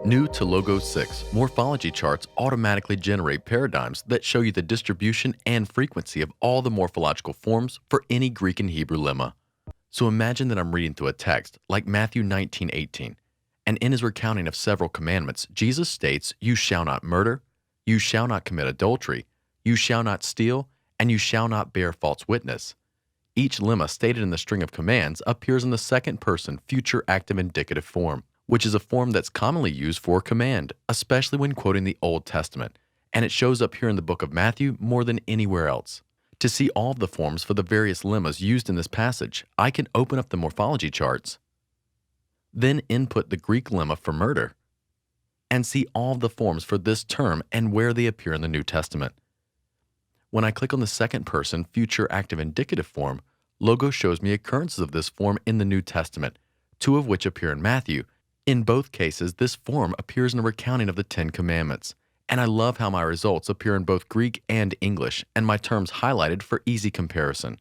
New to Logo 6, morphology charts automatically generate paradigms that show you the distribution and frequency of all the morphological forms for any Greek and Hebrew lemma. So imagine that I'm reading through a text like Matthew 19:18, and in his recounting of several commandments, Jesus states, "You shall not murder, you shall not commit adultery, you shall not steal, and you shall not bear false witness." Each lemma stated in the string of commands appears in the second person future active indicative form, which is a form that's commonly used for command, especially when quoting the Old Testament, and it shows up here in the book of Matthew more than anywhere else. To see all of the forms for the various lemmas used in this passage, I can open up the morphology charts, then input the Greek lemma for murder, and see all of the forms for this term and where they appear in the New Testament. When I click on the second person future active indicative form, Logo shows me occurrences of this form in the New Testament, two of which appear in Matthew. In both cases, this form appears in a recounting of the Ten Commandments, and I love how my results appear in both Greek and English, and my terms highlighted for easy comparison.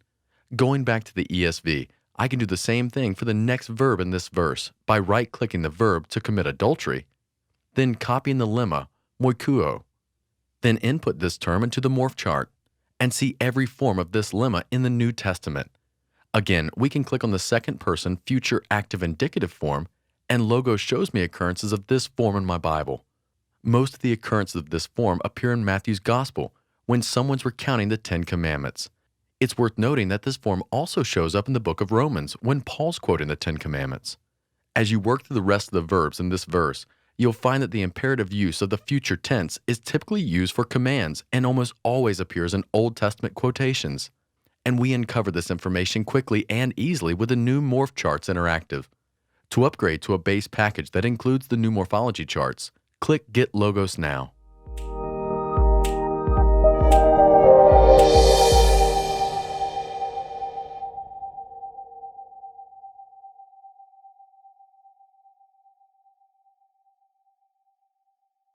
Going back to the ESV, I can do the same thing for the next verb in this verse by right-clicking the verb to commit adultery, then copying the lemma, moikuo, then input this term into the Morph chart, and see every form of this lemma in the New Testament. Again, we can click on the second person future active indicative form, and Logo shows me occurrences of this form in my Bible. Most of the occurrences of this form appear in Matthew's Gospel when someone's recounting the Ten Commandments. It's worth noting that this form also shows up in the book of Romans when Paul's quoting the Ten Commandments. As you work through the rest of the verbs in this verse, you'll find that the imperative use of the future tense is typically used for commands and almost always appears in Old Testament quotations. And we uncover this information quickly and easily with the new Morph Charts Interactive. To upgrade to a base package that includes the new morphology charts, click Get Logos now.